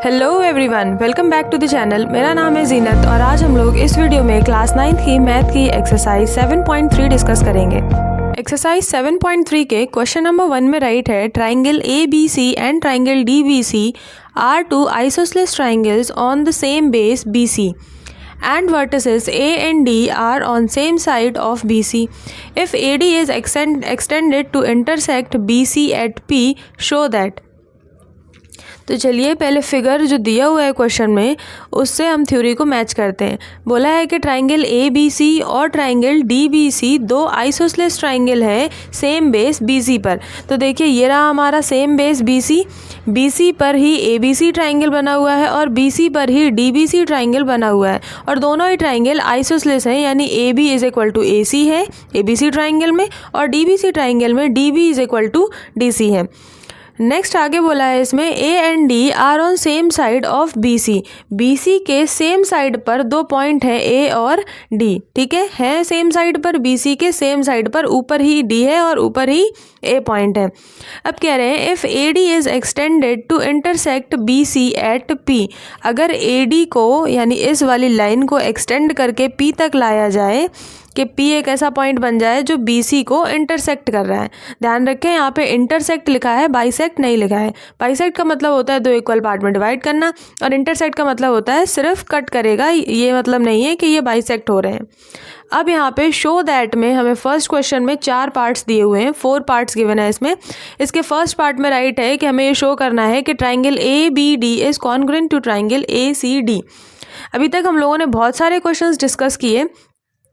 Hello everyone, welcome back to the channel. मेरा नाम है जीनत और आज हम लोग इस वीडियो में क्लास 9 की मैथ की एक्सरसाइज 7.3 डिस्कस करेंगे। एक्सरसाइज 7.3 के क्वेश्चन नंबर 1 में राइट है, triangle ABC and triangle DBC are two isosceles triangles on the same base BC and vertices A and D are on same side of BC. If AD is extended to intersect BC at P, show that। तो चलिए पहले figure जो दिया हुआ है question में उससे हम थ्योरी को मैच करते हैं। बोला है कि ट्राइंगल ABC और ट्राइंगल DBC दो आइसोसेलेस ट्राइंगल है सेम बेस BC पर। तो देखिए ये रहा हमारा सेम बेस BC पर ही ABC ट्राइंगल बना हुआ है और BC पर ही DBC ट्राइंगल बना हुआ है और दोनों ही ट्राइंगल आइसोसेलेस हैं, यानी AB is equal to AC है ABC ट्राइंगल में और DBC ट्राइंगल में DB is equal to DC है। नेक्स्ट आगे बोला है इसमें A and D are on same side of BC के सेम साइड पर दो पॉइंट हैं A और D, ठीक है सेम साइड पर, BC के सेम साइड पर ऊपर ही D है और ऊपर ही A पॉइंट है। अब कह रहे हैं if AD is extended to intersect BC at P, अगर AD को यानी इस वाली लाइन को एक्सटेंड करके P तक लाया जाए कि P एक ऐसा पॉइंट बन जाए जो BC को इंटरसेक्ट कर रहा है। ध्यान रखें यहाँ पे इंटरसेक्ट लिखा है, बाइसेक्ट नहीं लिखा है। बाइसेक्ट का मतलब होता है दो इक्वल पार्ट में डिवाइड करना और इंटरसेक्ट का मतलब होता है सिर्फ कट करेगा, ये मतलब नहीं है कि ये बाइसेक्ट हो रहे हैं। अब यहाँ पे शो दैट में हमें फर्स्ट क्वेश्चन में 4 पार्ट्स दिए हुए हैं, 4 पार्ट्स गिवन है इसमें। इसके फर्स्ट पार्ट में राइट है कि हमें ये शो करना है कि triangle ABD is congruent to triangle ACD। अभी तक हम लोगों ने बहुत सारे क्वेश्चंस डिस्कस किए,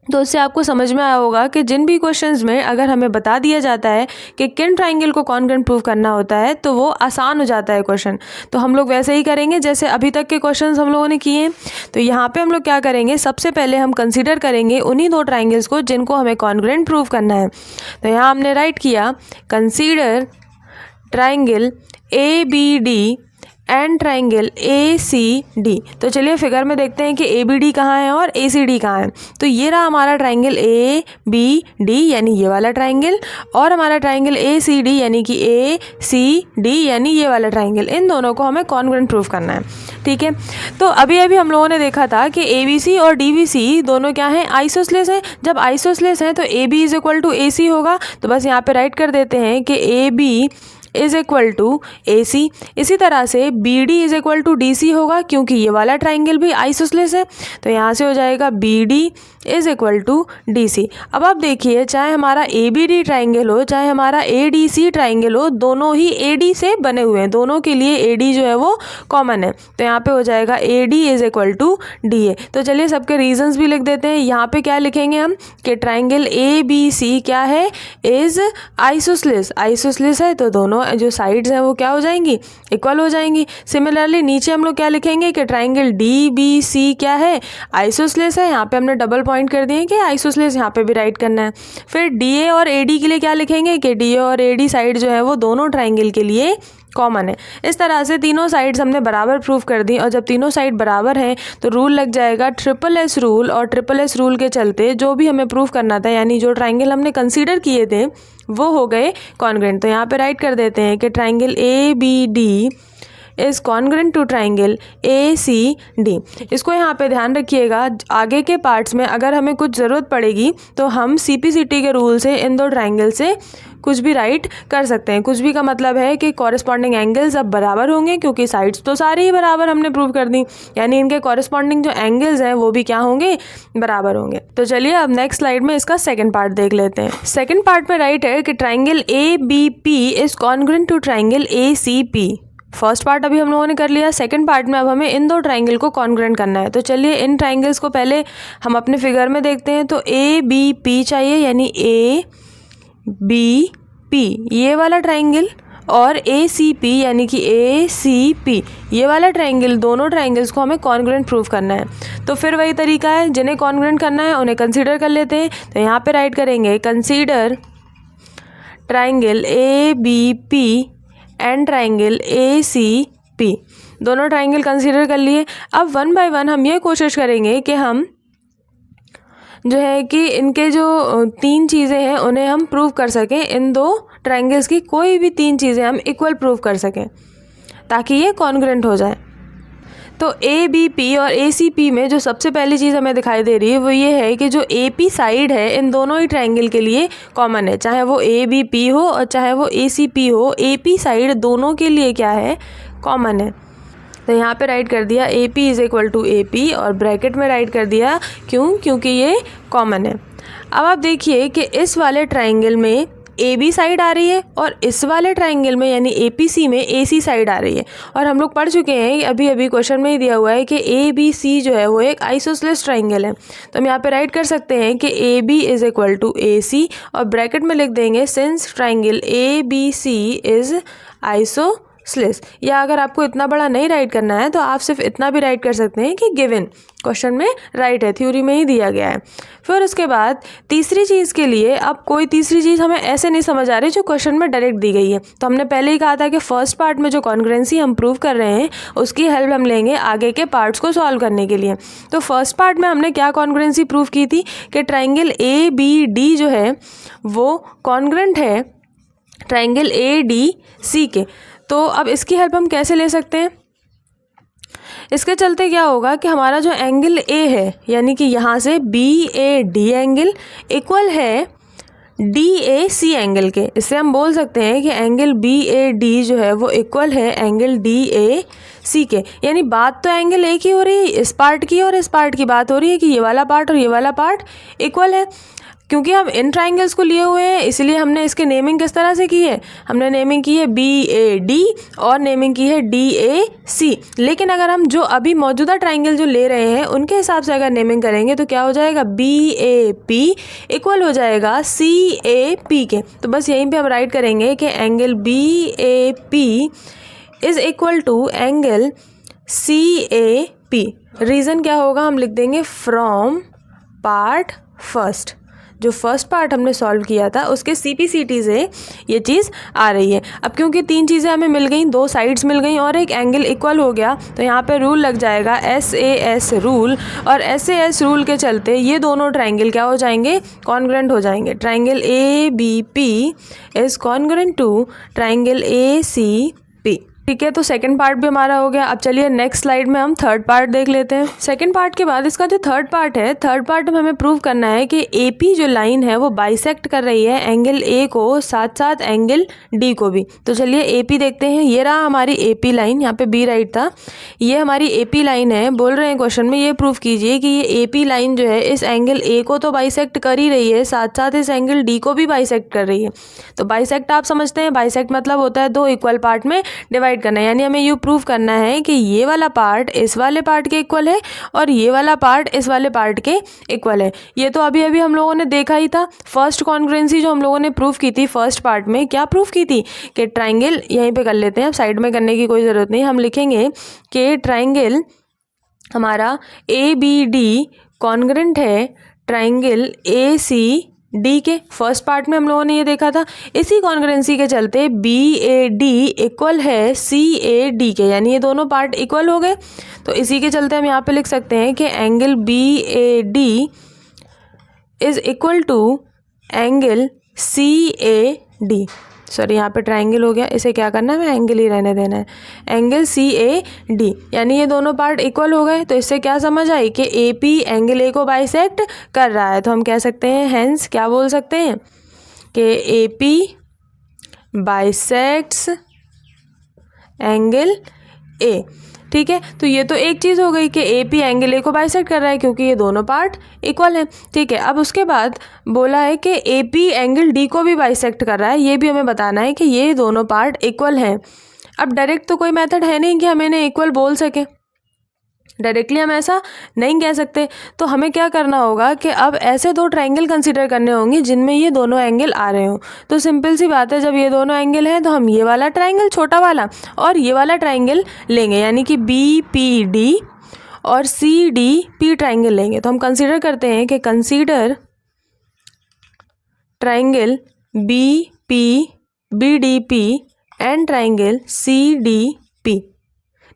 तो उससे आपको समझ में आया होगा कि जिन भी क्वेश्चंस में अगर हमें बता दिया जाता है कि किन ट्राइंगल को कॉन्ग्रुएंट प्रूव करना होता है तो वो आसान हो जाता है क्वेश्चन। तो हम लोग वैसे ही करेंगे जैसे अभी तक के क्वेश्चंस हम लोगों ने किए हैं। तो यहाँ पे हम लोग क्या करेंगे, सबसे पहले हम कंसीडर करेंगे उन्हीं दो ट्राइंगल्स को जिनको हमें कॉन्ग्रुएंट प्रूव करना है। तो यहाँ हमने राइट किया consider triangle ABD and triangle ACD। तो चलिए फिगर में देखते हैं कि ABD कहाँ है और ACD कहाँ है। तो ये रहा हमारा ट्राइंगल ABD यानी ये वाला ट्राइंगल और हमारा ट्राइंगल ACD यानी कि ACD यानी ये वाला ट्राइंगल। इन दोनों को हमें कॉन्ग्रुएंट प्रूव करना है, ठीक है। तो अभी हम लोगों ने देखा था कि ABC और DBC दोनों क्या हैं, आइसोसेलेस हैं। जब आइसोसेलेस हैं तो AB is equal to AC होगा। तो बस यहाँ पे राइट कर देते हैं कि AB is equal to AC। इसी तरह से BD is equal to DC होगा क्योंकि ये वाला ट्राइंगल भी आइसोसेलेस है। तो यहाँ से हो जाएगा BD is equal to DC। अब आप देखिए चाहे हमारा ABD ट्राइंगल हो चाहे हमारा ADC ट्राइंगल हो, दोनों ही AD से बने हुए हैं, दोनों के लिए AD जो है वो कॉमन है। तो यहाँ पे हो जाएगा AD is equal to DA। तो चलिए सबके रीजंस भी लिख देते हैं। यहाँ पे क्या लिखेंगे हम कि ट्राइंगल ABC क्या है, इज आइसोसेलेस है, तो दोनों जो साइड्स हैं वो क्या हो जाएंगी, इक्वल हो जाएंगी। सिमिलरली नीचे हम लोग क्या लिखेंगे कि ट्राइंगल DBC क्या है, आइसोसेलेस है। यहाँ पे हमने डबल पॉइंट कर दिए कि आइसोसेलेस, यहाँ पे भी राइट करना है। फिर DA और AD के लिए क्या लिखेंगे कि DA और AD साइड जो है वो दोनों ट्राइंगल के लिए कॉमन है। इस तरह से तीनों साइड्स हमने बराबर प्रूव कर दी और जब तीनों साइड बराबर हैं तो रूल लग जाएगा SSS रूल, और SSS रूल के चलते जो भी हमें प्रूव करना था यानी जो ट्राइंगल हमने कंसीडर किए थे वो हो गए कॉन्ग्रुएंट। तो यहाँ पे राइट कर देते हैं कि triangle ABD is congruent to triangle ACD। इसको यहाँ पे ध्यान रखिएगा, आगे के पार्ट्स में अगर हमें कुछ ज़रूरत पड़ेगी तो हम CPCT के रूल से इन दो ट्राइंगल से कुछ भी राइट कर सकते हैं। कुछ भी का मतलब है कि कॉरेस्पॉन्डिंग एंगल्स अब बराबर होंगे क्योंकि साइड्स तो सारी ही बराबर हमने प्रूव कर दी, यानी इनके कॉरेस्पॉन्डिंग जो एंगल्स हैं वो भी क्या होंगे, बराबर होंगे। तो चलिए अब नेक्स्ट स्लाइड में इसका सेकंड पार्ट देख लेते हैं। सेकंड पार्ट में राइट है कि triangle ABP is congruent to triangle ACP। First part अभी हम लोगों ने कर लिया, सेकंड पार्ट में अब हमें इन दो ट्राइंगल को कॉन्ग्रुएंट करना है। तो चलिए इन ट्राइंगल्स को पहले हम अपने फिगर में देखते हैं। तो ABP चाहिए यानी ABP ये वाला ट्राइंगल और ACP यानी कि ACP ये वाला ट्राइंगल, दोनों ट्राइंगल्स को हमें कॉन्ग्रुएंट प्रूव करना है। तो फिर वही तरीका है, जिन्हें कॉन्ग्रुएंट करना है उन्हें कंसीडर कर लेते हैं। तो यहाँ पे राइट करेंगे consider triangle ABP and triangle ACP। दोनों ट्राइंगल कंसीडर कर लिए। अब वन बाय वन हम ये कोशिश करेंगे कि हम जो है कि इनके जो 3 चीज़ें हैं उन्हें हम प्रूव कर सकें, इन दो ट्राइंगल्स की कोई भी 3 चीज़ें हम इक्वल प्रूव कर सकें ताकि ये कॉन्ग्रुएंट हो जाए। तो ABP और ACP में जो सबसे पहली चीज़ हमें दिखाई दे रही है वो ये है कि जो AP साइड है इन दोनों ही ट्रायंगल के लिए कॉमन है, चाहे वो ABP हो और चाहे वो ACP हो, AP साइड दोनों के लिए क्या है, कॉमन है। तो यहाँ पे राइट कर दिया AP is equal to AP और ब्रैकेट में राइट कर दिया, क्योंकि ये कॉमन है। अब आप देखिए कि इस वाले ट्रायंगल में AB साइड आ रही है और इस वाले ट्रायंगल में यानी APC में AC साइड आ रही है। और हम लोग पढ़ चुके हैं, अभी अभी क्वेश्चन में ही दिया हुआ है कि ABC जो है वो एक आइसोसेलेस ट्रायंगल है। तो हम यहाँ पे राइट कर सकते हैं कि AB is equal to AC और ब्रैकेट में लिख देंगे since triangle ABC is isosceles. या अगर आपको इतना बड़ा नहीं राइट करना है तो आप सिर्फ इतना भी राइट कर सकते हैं कि गिवन, क्वेश्चन में राइट है, थ्योरी में ही दिया गया है। फिर उसके बाद तीसरी चीज़ के लिए, अब कोई तीसरी चीज़ हमें ऐसे नहीं समझ आ रही जो क्वेश्चन में डायरेक्ट दी गई है। तो हमने पहले ही कहा था कि फर्स्ट पार्ट में जो कॉन्ग्रुएंसी हम प्रूव कर रहे हैं उसकी हेल्प हम लेंगे आगे के पार्ट्स को सॉल्व करने के लिए। तो फर्स्ट पार्ट में हमने क्या कॉन्ग्रुएंसी प्रूव की थी कि ट्राइंगल ABD जो है वो कॉन्ग्रुएंट है ट्राइंगल ADC के। तो अब इसकी हेल्प हम कैसे ले सकते हैं? इसके चलते क्या होगा कि हमारा जो एंगल A है यानी कि यहाँ से BAD एंगल इक्वल है DAC एंगल के। इससे हम बोल सकते हैं कि एंगल BAD जो है वो इक्वल है एंगल DAC के। यानी बात तो एंगल A की हो रही है, इस पार्ट की और इस पार्ट की बात हो रही है कि ये वाला पार्ट और ये वाला पार्ट इक्वल है। क्योंकि हम इन ट्राइंगल्स को लिए हुए हैं इसलिए हमने इसके नेमिंग किस तरह से की है, हमने नेमिंग की है BAD और नेमिंग की है DAC। लेकिन अगर हम जो अभी मौजूदा ट्राइंगल जो ले रहे हैं उनके हिसाब से अगर नेमिंग करेंगे तो क्या हो जाएगा, BAP इक्वल हो जाएगा CAP के। तो बस यहीं पे हम राइट करेंगे कि angle BAP is equal to angle CAP। Reason क्या होगा, हम लिख देंगे फ्रॉम पार्ट फर्स्ट। जो फर्स्ट पार्ट हमने सॉल्व किया था उसके CPCT से ये चीज़ आ रही है। अब क्योंकि तीन चीज़ें हमें मिल गई, दो साइड्स मिल गई और एक एंगल इक्वल हो गया, तो यहाँ पे रूल लग जाएगा SAS रूल। और SAS रूल के चलते ये दोनों ट्राइंगल क्या हो जाएंगे, कॉन्ग्रुएंट हो जाएंगे। Triangle ABP is congruent to triangle ACP। ठीक है, तो सेकंड पार्ट भी हमारा हो गया। अब चलिए नेक्स्ट स्लाइड में हम थर्ड पार्ट देख लेते हैं। सेकंड पार्ट के बाद इसका जो थर्ड पार्ट है, थर्ड पार्ट में हमें प्रूव करना है कि AP जो लाइन है वो बाइसेक्ट कर रही है एंगल A को, साथ साथ एंगल D को भी। तो चलिए AP देखते हैं। ये रहा हमारी AP लाइन, यहाँ पे B राइट था, ये हमारी AP लाइन है। बोल रहे हैं क्वेश्चन में ये प्रूव कीजिए कि ये AP लाइन जो है इस एंगल A को तो बाइसेक्ट कर ही रही है, साथ साथ इस एंगल D को भी बाइसेक्ट कर रही है। तो बाइसेक्ट आप समझते हैं, बाइसेक्ट मतलब होता है दो इक्वल पार्ट में डिवाइड करना। यानी हमें ये प्रूव करना है कि ये वाला पार्ट इस वाले पार्ट के इक्वल है और ये वाला पार्ट इस वाले पार्ट के इक्वल है। ये तो अभी अभी हम लोगों ने देखा ही था। फर्स्ट कॉन्ग्रुएंसी जो हम लोगों ने प्रूव की थी फर्स्ट पार्ट में, क्या प्रूव की थी कि ट्राइंगल, यहीं पे कर लेते हैं, अब साइड में करने की कोई ज़रूरत नहीं, हम लिखेंगे कि ट्राइंगल हमारा ABD कॉन्ग्रुएंट है ट्राइंगल ACD के। फर्स्ट पार्ट में हम लोगों ने ये देखा था। इसी कॉन्ग्रुएंसी के चलते BAD इक्वल है CAD के, यानी ये दोनों पार्ट इक्वल हो गए। तो इसी के चलते हम यहाँ पे लिख सकते हैं कि angle BAD is equal to angle CAD। Sorry, यहाँ पे ट्राइंगल हो गया, इसे क्या करना है, हमें एंगल ही रहने देना है, एंगल CAD। यानी ये दोनों पार्ट इक्वल हो गए। तो इससे क्या समझ आई कि AP एंगल A को बाइसेक्ट कर रहा है। तो हम कह सकते हैं, हेंस क्या बोल सकते हैं कि AP बाइसेक्ट्स एंगल A। ठीक है, तो ये तो एक चीज़ हो गई कि AP एंगल A को बाइसेक्ट कर रहा है क्योंकि ये दोनों पार्ट इक्वल है। ठीक है, अब उसके बाद बोला है कि AP एंगल D को भी बाइसेक्ट कर रहा है। ये भी हमें बताना है कि ये दोनों पार्ट इक्वल हैं। अब डायरेक्ट तो कोई मेथड है नहीं कि हम इन्हें इक्वल बोल सकें, डायरेक्टली हम ऐसा नहीं कह सकते। तो हमें क्या करना होगा कि अब ऐसे दो ट्राइंगल कंसीडर करने होंगे जिनमें ये दोनों एंगल आ रहे हो। तो सिंपल सी बात है, जब ये दोनों एंगल हैं तो हम ये वाला ट्राइंगल छोटा वाला और ये वाला ट्राइंगल लेंगे, यानी कि BPD और CDP ट्राइंगल लेंगे। तो हम कंसीडर करते हैं कि consider triangle BPBDP and triangle CDP।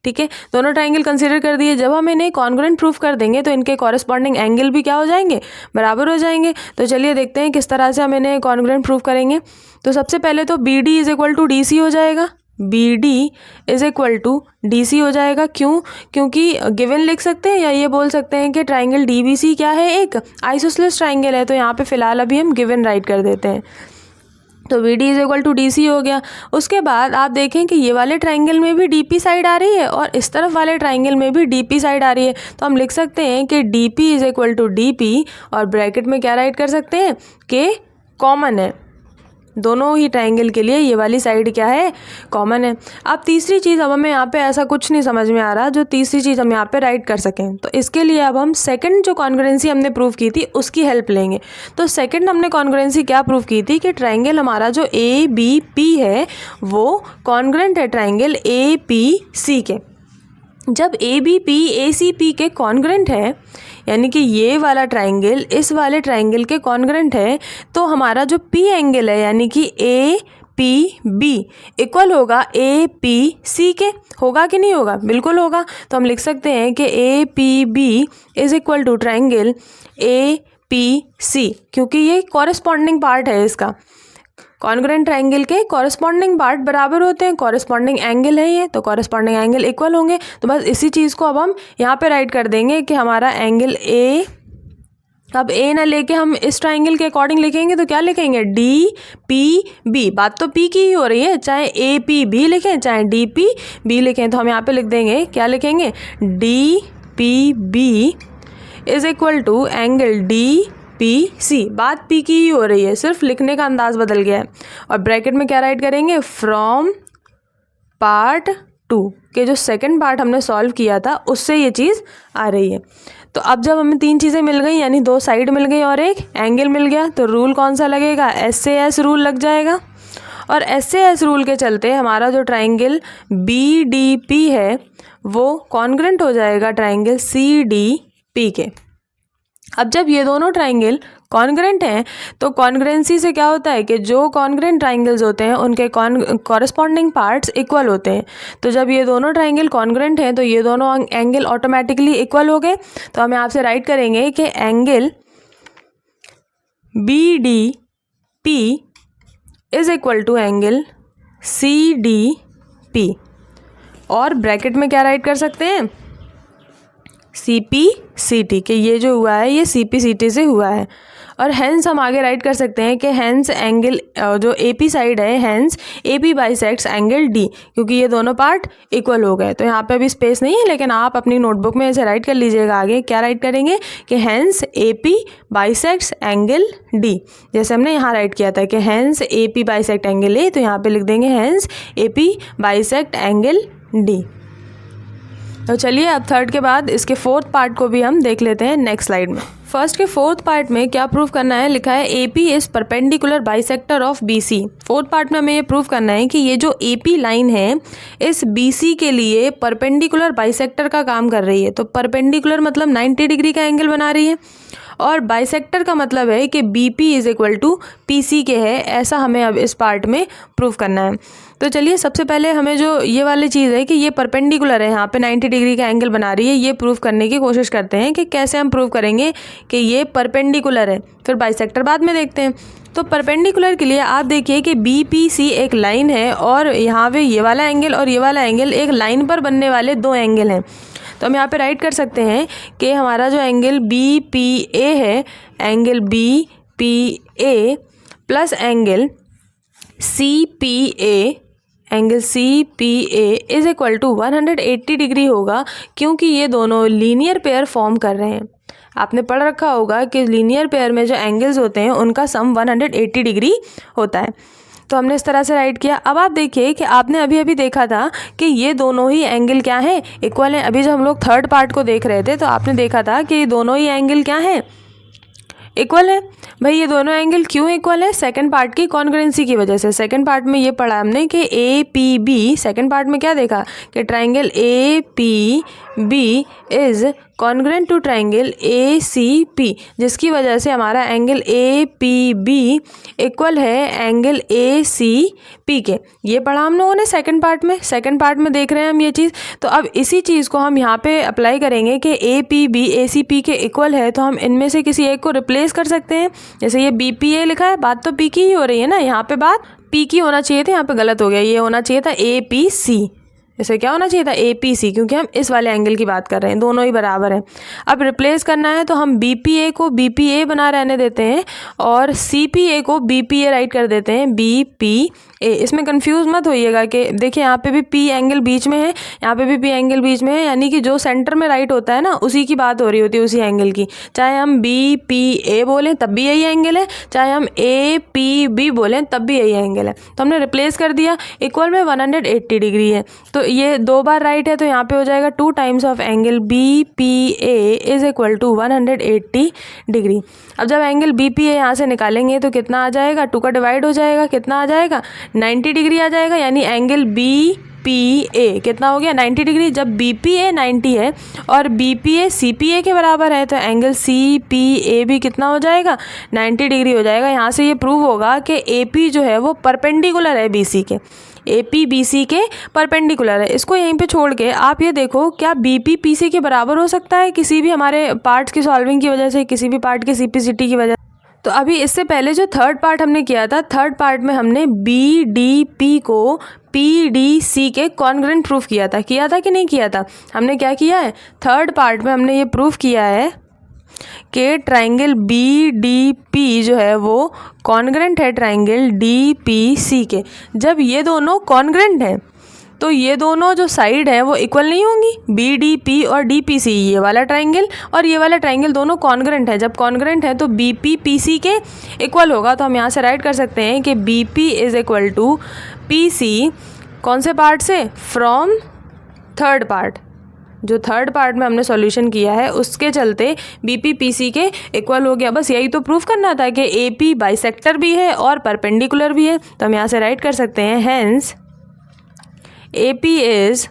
ठीक है, दोनों ट्राइंगल कंसीडर कर दिए। जब हम इन्हें कॉन्ग्रुएंट प्रूफ कर देंगे तो इनके कॉरेस्पॉन्डिंग एंगल भी क्या हो जाएंगे, बराबर हो जाएंगे। तो चलिए देखते हैं किस तरह से हम इन्हें कॉन्ग्रुएंट प्रूफ करेंगे। तो सबसे पहले तो BD is equal to DC हो जाएगा। BD is equal to DC हो जाएगा। क्यों? क्योंकि गिवन लिख सकते हैं या ये बोल सकते हैं कि ट्राइंगल DBC क्या है, एक आइसोसेलेस ट्राइंगल है। तो यहाँ पे फिलहाल अभी हम गिवन राइट कर देते हैं। तो BD is equal to DC हो गया। उसके बाद आप देखें कि ये वाले ट्राइंगल में भी DP साइड आ रही है और इस तरफ वाले ट्राइंगल में भी DP साइड आ रही है। तो हम लिख सकते हैं कि DP is equal to DP और ब्रैकेट में क्या राइट कर सकते हैं कि कॉमन है। दोनों ही ट्राइंगल के लिए ये वाली साइड क्या है, कॉमन है। अब तीसरी चीज़, अब हमें यहाँ पे ऐसा कुछ नहीं समझ में आ रहा जो तीसरी चीज़ हम यहाँ पे राइट कर सकें। तो इसके लिए अब हम सेकंड जो कॉन्ग्रुएंसी हमने प्रूव की थी उसकी हेल्प लेंगे। तो सेकंड हमने कॉन्ग्रुएंसी क्या प्रूव की थी कि ट्राइंगल हमारा जो ABP है वो कॉन्ग्रुएंट है ट्राइंगल APC के। जब ABP ACP के कॉन्ग्रुएंट है, यानी कि ये वाला ट्राइंगल इस वाले ट्राइंगल के कॉन्ग्रुएंट है, तो हमारा जो P एंगल है यानी कि APB इक्वल होगा APC के। होगा कि नहीं होगा? बिल्कुल होगा। तो हम लिख सकते हैं कि APB is equal to triangle APC, क्योंकि ये कॉरेस्पॉन्डिंग पार्ट है इसका। कॉन्ग्रुएंट ट्राइंगल के कॉरेस्पॉन्डिंग पार्ट बराबर होते हैं, कॉरेस्पॉन्डिंग एंगल है ये, तो कॉरेस्पॉन्डिंग एंगल इक्वल होंगे। तो बस इसी चीज़ को अब हम यहाँ पे राइट कर देंगे कि हमारा एंगल A, अब A ना लेके हम इस ट्राइंगल के अकॉर्डिंग लिखेंगे तो क्या लिखेंगे, DPB। बात तो P की ही हो रही है, चाहे APB लिखें चाहे DPB लिखें। तो हम यहाँ पे लिख देंगे, क्या लिखेंगे, DPB is equal to angle DPC। बात P की ही हो रही है, सिर्फ लिखने का अंदाज बदल गया है। और ब्रैकेट में क्या राइट करेंगे, फ्रॉम पार्ट 2 के जो सेकंड पार्ट हमने सॉल्व किया था उससे ये चीज़ आ रही है। तो अब जब हमें तीन चीज़ें मिल गई, यानी दो साइड मिल गई और एक एंगल मिल गया, तो रूल कौन सा लगेगा, SAS रूल लग जाएगा। और SAS रूल के चलते हमारा जो ट्राइंगल BDP है वो कॉन्ग्रुएंट हो जाएगा ट्राइंगल CDP के। अब जब ये दोनों ट्राइंगल कॉन्ग्रुएंट हैं तो कॉन्ग्रुएंसी से क्या होता है कि जो कॉन्ग्रुएंट ट्राइंगल्स होते हैं उनके कॉरेस्पॉन्डिंग पार्ट्स इक्वल होते हैं। तो जब ये दोनों ट्राइंगल कॉन्ग्रुएंट हैं तो ये दोनों एंगल ऑटोमेटिकली इक्वल हो गए। तो हम यहाँ से राइट करेंगे कि angle BDP is equal to angle CDP। और ब्रैकेट में क्या राइट कर सकते हैं, CPCT, कि ये जो हुआ है ये CPCT से हुआ है। और हैंस हम आगे राइट कर सकते हैं कि हैंस एंगल जो AP साइड है, hence AP bisects angle D, क्योंकि ये दोनों पार्ट इक्वल हो गए। तो यहाँ पे अभी स्पेस नहीं है, लेकिन आप अपनी नोटबुक में ऐसे राइट कर लीजिएगा। आगे क्या राइट करेंगे कि hence AP bisects angle D, जैसे हमने यहाँ राइट किया था कि hence AP bisect angle A, तो यहाँ पे लिख देंगे hence AP bisect angle D। तो चलिए अब थर्ड के बाद इसके फोर्थ पार्ट को भी हम देख लेते हैं नेक्स्ट स्लाइड में। फर्स्ट के फोर्थ पार्ट में क्या प्रूव करना है, लिखा है AP is perpendicular bisector of BC। Fourth part में हमें ये प्रूव करना है कि ये जो AP लाइन है इस BC के लिए परपेंडिकुलर बाइसेक्टर का काम कर रही है। तो परपेंडिकुलर मतलब 90 डिग्री का एंगल बना रही है, और बाइसेक्टर का मतलब है कि BP is equal to PC के है। ऐसा हमें अब इस पार्ट में प्रूव करना है। तो चलिए सबसे पहले हमें जो ये वाली चीज़ है कि ये परपेंडिकुलर है, यहाँ पे 90 डिग्री का एंगल बना रही है, ये प्रूव करने की कोशिश करते हैं कि कैसे हम प्रूव करेंगे कि ये परपेंडिकुलर है। फिर बाइसेक्टर बाद में देखते हैं। तो परपेंडिकुलर के लिए आप देखिए कि BPC एक लाइन है और यहाँ पे ये वाला एंगल और ये वाला एंगल एक लाइन पर बनने वाले दो एंगल हैं। तो हम यहाँ पे राइट कर सकते हैं कि हमारा जो एंगल BPA है, angle BPA plus angle CPA, angle CPA is equal to 180 degree होगा, क्योंकि ये दोनों लीनियर पेयर फॉर्म कर रहे हैं। आपने पढ़ रखा होगा कि लीनियर पेयर में जो एंगल्स होते हैं उनका सम 180 डिग्री होता है। तो हमने इस तरह से राइट किया। अब आप देखिए कि आपने अभी अभी देखा था कि ये दोनों ही एंगल क्या हैं, इक्वल हैं। अभी जब हम लोग थर्ड पार्ट को देख रहे थे तो आपने देखा था कि ये दोनों ही एंगल क्या हैं, इक्वल है। भाई ये दोनों एंगल क्यों इक्वल है, सेकंड पार्ट की कॉन्ग्रुएंसी की वजह से। सेकंड पार्ट में ये पढ़ा हमने कि APB, सेकंड पार्ट में क्या देखा कि triangle APB is congruent to triangle ACP, जिसकी वजह से हमारा एंगल APB इक्वल है एंगल ACP के। ये पढ़ा हम लोगों ने सेकंड पार्ट में देख रहे हैं हम ये चीज़। तो अब इसी चीज़ को हम यहाँ पे अप्लाई करेंगे कि APB ACP के इक्वल है, तो हम इनमें से किसी एक को रिप्लेस कर सकते हैं। जैसे ये BPA लिखा है, बात तो P की ही हो रही है ना, यहाँ पे बात P की होना चाहिए थी, यहाँ पे गलत हो गया, ये होना चाहिए था APC। इसे क्या होना चाहिए था APC, क्योंकि हम इस वाले एंगल की बात कर रहे हैं, दोनों ही बराबर हैं। अब रिप्लेस करना है तो हम BPA को BPA बना रहने देते हैं और CPA को BPA राइट कर देते हैं BPA। इसमें कंफ्यूज मत होइएगा कि देखिए यहाँ पे भी P एंगल बीच में है, यहाँ पे भी P एंगल बीच में है, यानी कि जो सेंटर में राइट होता है ना उसी की बात हो रही होती है, उसी एंगल की। चाहे हम BPA बोलें तब भी यही एंगल है, चाहे हम APB बोलें तब भी यही एंगल है। तो हमने रिप्लेस कर दिया, इक्वल में 180 डिग्री है, तो ये 2 बार राइट है, तो यहाँ पे हो जाएगा 2 times of angle BPA is equal to 180 degree. अब जब एंगल BPA यहाँ से निकालेंगे तो कितना आ जाएगा, 2 का डिवाइड हो जाएगा, कितना आ जाएगा 90 डिग्री आ जाएगा, यानी एंगल BPA कितना हो गया 90 डिग्री। जब BPA 90 है और BPA CPA के बराबर है तो एंगल CPA भी कितना हो जाएगा 90 डिग्री हो जाएगा। यहाँ से ये प्रूव होगा कि AP जो है वो परपेंडिकुलर है BC के, AP BC के परपेंडिकुलर है। इसको यहीं पे छोड़ के आप ये देखो, क्या BP PC के बराबर हो सकता है किसी भी हमारे पार्ट्स की सॉल्विंग की वजह से, किसी भी पार्ट के CPCT की वजह से? तो अभी इससे पहले जो थर्ड पार्ट हमने किया था, थर्ड पार्ट में हमने BDP को PDC के कॉन्ग्रेंट प्रूफ किया था कि नहीं किया था? हमने क्या किया है, थर्ड पार्ट में हमने ये प्रूफ किया है कि ट्राइंगल BDP जो है वो कॉन्ग्रेंट है ट्राइंगल DPC के। जब ये दोनों कॉन्ग्रेंट हैं तो ये दोनों जो साइड है वो इक्वल नहीं होंगी, BDP और DPC, ये वाला ट्राइंगल और ये वाला ट्राइंगल दोनों कॉन्ग्रेंट है। जब कॉन्ग्रेंट है तो BP PC के इक्वल होगा। तो हम यहाँ से राइट कर सकते हैं कि BP is equal to PC, कौन से पार्ट से, फ्रॉम थर्ड पार्ट। जो थर्ड पार्ट में हमने सॉल्यूशन किया है उसके चलते BP PC के इक्वल हो गया। बस यही तो प्रूफ करना था कि AP बाइसेक्टर भी है और परपेंडिकुलर भी है। तो हम यहाँ से राइट कर सकते हैं, hence AP is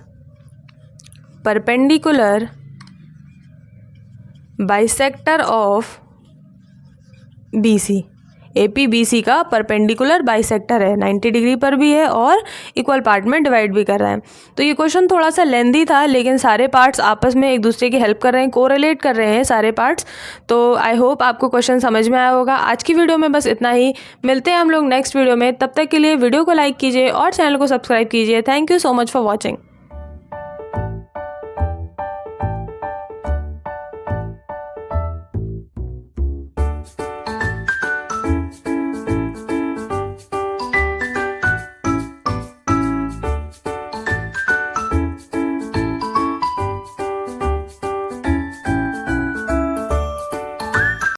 perpendicular bisector of BC। AP BC का परपेंडिकुलर बाइसेक्टर है, 90 डिग्री पर भी है और इक्वल पार्ट में डिवाइड भी कर रहा है। तो ये क्वेश्चन थोड़ा सा लेंदी था, लेकिन सारे पार्ट्स आपस में एक दूसरे की हेल्प कर रहे हैं, कोरिलेट कर रहे हैं सारे पार्ट्स। तो आई होप आपको क्वेश्चन समझ में आया होगा। आज की वीडियो में बस इतना ही, मिलते हैं हम लोग नेक्स्ट वीडियो में। तब तक के लिए वीडियो को लाइक कीजिए और चैनल को सब्सक्राइब कीजिए। Thank you so much for watching.